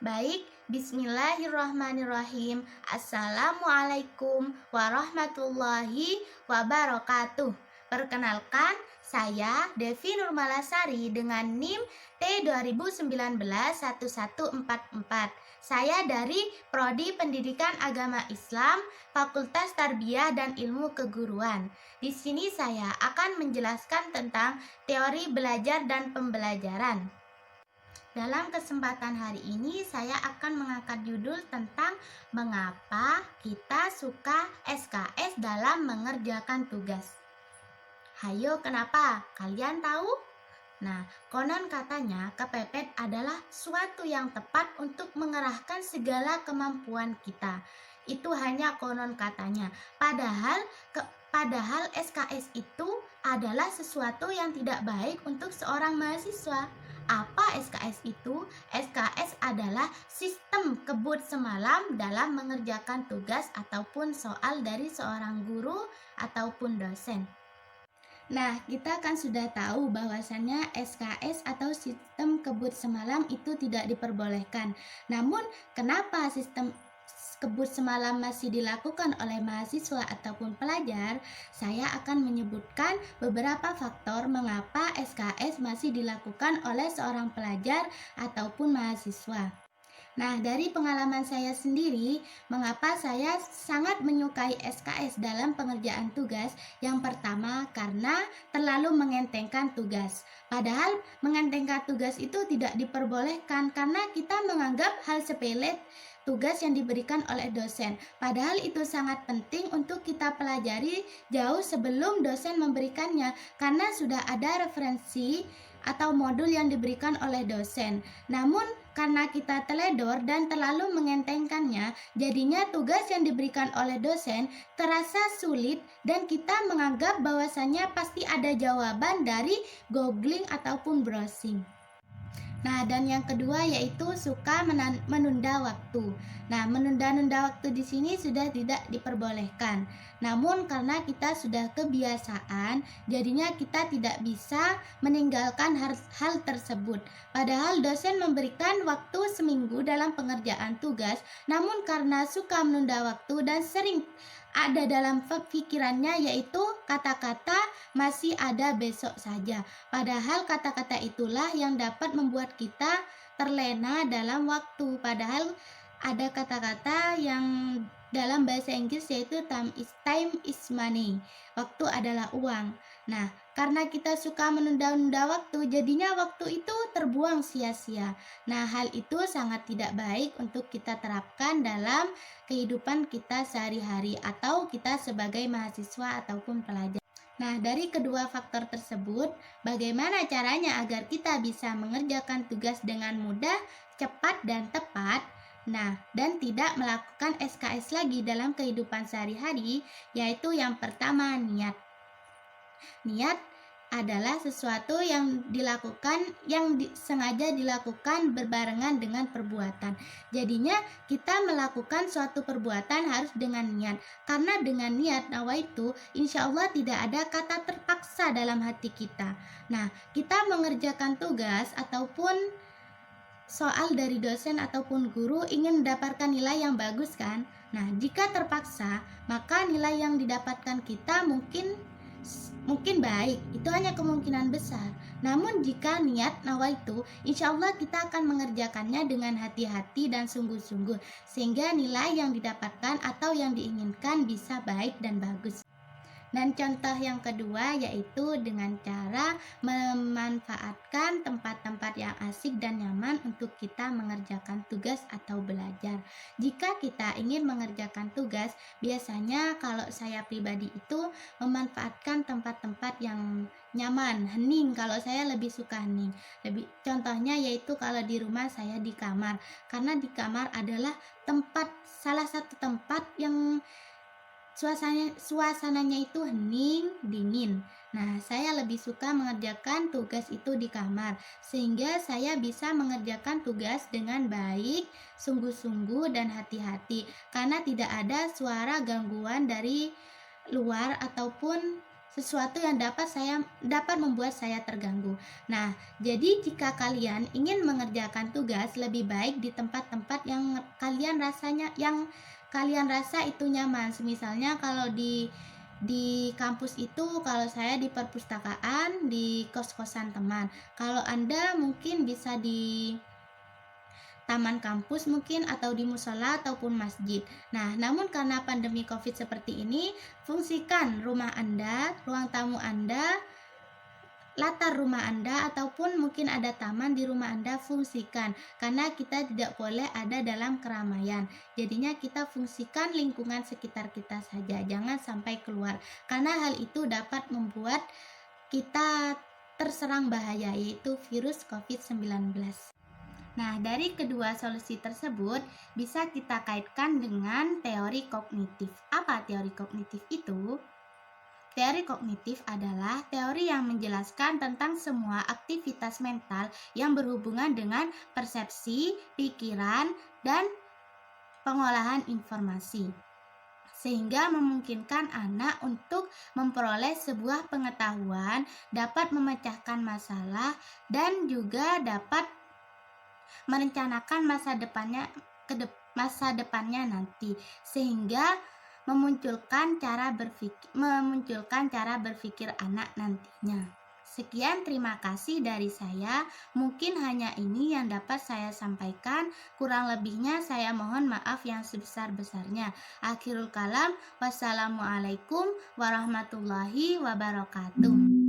Baik, bismillahirrahmanirrahim. Assalamualaikum warahmatullahi wabarakatuh. Perkenalkan, saya Devi Nurmalasari dengan NIM T20191144. Saya dari Prodi Pendidikan Agama Islam, Fakultas Tarbiyah dan Ilmu Keguruan. Di sini saya akan menjelaskan tentang teori belajar dan pembelajaran. Dalam kesempatan hari ini saya akan mengangkat judul tentang mengapa kita suka SKS dalam mengerjakan tugas. Hayo, kenapa? Kalian tahu? Nah, konon katanya kepepet adalah suatu yang tepat untuk mengerahkan segala kemampuan kita. Itu hanya konon katanya. Padahal SKS itu adalah sesuatu yang tidak baik untuk seorang mahasiswa. Apa SKS itu? SKS adalah sistem kebut semalam dalam mengerjakan tugas ataupun soal dari seorang guru ataupun dosen. Nah, kita kan sudah tahu bahwasannya SKS atau sistem kebut semalam itu tidak diperbolehkan. Namun, kenapa sistem kebut semalam masih dilakukan oleh mahasiswa ataupun pelajar? Saya akan menyebutkan beberapa faktor mengapa SKS masih dilakukan oleh seorang pelajar ataupun mahasiswa. Nah, dari pengalaman saya sendiri, mengapa saya sangat menyukai SKS dalam pengerjaan tugas? Yang pertama, karena terlalu mengentengkan tugas. Padahal mengentengkan tugas itu tidak diperbolehkan karena kita menganggap hal sepele tugas yang diberikan oleh dosen. Padahal itu sangat penting untuk kita pelajari jauh sebelum dosen memberikannya karena sudah ada referensi atau modul yang diberikan oleh dosen. Namun karena kita teledor dan terlalu mengentengkannya, jadinya tugas yang diberikan oleh dosen terasa sulit dan kita menganggap bahwasannya pasti ada jawaban dari googling ataupun browsing. Nah, dan yang kedua yaitu suka menunda waktu. Nah, menunda-nunda waktu di sini sudah tidak diperbolehkan. Namun karena kita sudah kebiasaan, jadinya kita tidak bisa meninggalkan hal tersebut. Padahal dosen memberikan waktu seminggu dalam pengerjaan tugas, namun karena suka menunda waktu dan sering ada dalam pikirannya yaitu kata-kata masih ada besok saja. Padahal kata-kata itulah yang dapat membuat kita terlena dalam waktu. Padahal ada kata-kata yang dalam bahasa Inggris yaitu time is money. Waktu adalah uang. Nah, karena kita suka menunda-nunda waktu, jadinya waktu itu terbuang sia-sia. Nah, hal itu sangat tidak baik untuk kita terapkan dalam kehidupan kita sehari-hari atau kita sebagai mahasiswa ataupun pelajar. Nah, dari kedua faktor tersebut, bagaimana caranya agar kita bisa mengerjakan tugas dengan mudah, cepat, dan tepat? Nah, dan tidak melakukan SKS lagi dalam kehidupan sehari-hari, yaitu yang pertama, niat. Niat adalah sesuatu yang sengaja dilakukan berbarengan dengan perbuatan. Jadinya kita melakukan suatu perbuatan harus dengan niat. Karena dengan niat nawaitu, insya Allah tidak ada kata terpaksa dalam hati kita. Nah, kita mengerjakan tugas ataupun soal dari dosen ataupun guru ingin mendapatkan nilai yang bagus kan? Nah, jika terpaksa, maka nilai yang didapatkan kita mungkin baik, itu hanya kemungkinan besar. Namun jika niat nawaitu, insya Allah kita akan mengerjakannya dengan hati-hati dan sungguh-sungguh, sehingga nilai yang didapatkan atau yang diinginkan bisa baik dan bagus. Dan contoh yang kedua yaitu dengan cara memanfaatkan tempat-tempat yang asik dan nyaman untuk kita mengerjakan tugas atau belajar. Jika kita ingin mengerjakan tugas, biasanya kalau saya pribadi itu memanfaatkan tempat-tempat yang nyaman, hening. Kalau saya lebih suka hening. Contohnya yaitu kalau di rumah saya di kamar, karena di kamar adalah salah satu tempat yang suasananya itu hening, dingin. Nah, saya lebih suka mengerjakan tugas itu di kamar, sehingga saya bisa mengerjakan tugas dengan baik, sungguh-sungguh dan hati-hati, karena tidak ada suara gangguan dari luar ataupun sesuatu yang dapat membuat saya terganggu. Nah, jadi jika kalian ingin mengerjakan tugas, lebih baik di tempat-tempat yang kalian rasa itu nyaman. Misalnya kalau di kampus itu, kalau saya di perpustakaan, di kos-kosan teman. Kalau Anda mungkin bisa di taman kampus mungkin, atau di musola ataupun masjid. Nah, namun karena pandemi Covid seperti ini, fungsikan rumah Anda, ruang tamu Anda, latar rumah Anda, ataupun mungkin ada taman di rumah Anda, fungsikan. Karena kita tidak boleh ada dalam keramaian. Jadinya kita fungsikan lingkungan sekitar kita saja, jangan sampai keluar. Karena hal itu dapat membuat kita terserang bahaya, yaitu virus COVID-19. Nah, dari kedua solusi tersebut bisa kita kaitkan dengan teori kognitif. Apa teori kognitif itu? Teori kognitif adalah teori yang menjelaskan tentang semua aktivitas mental yang berhubungan dengan persepsi, pikiran, dan pengolahan informasi, sehingga memungkinkan anak untuk memperoleh sebuah pengetahuan, dapat memecahkan masalah, dan juga dapat merencanakan masa depannya nanti, sehingga memunculkan cara berpikir anak nantinya. Sekian, terima kasih dari saya. Mungkin hanya ini yang dapat saya sampaikan. Kurang lebihnya saya mohon maaf yang sebesar-besarnya. Akhirul kalam, wassalamualaikum warahmatullahi wabarakatuh.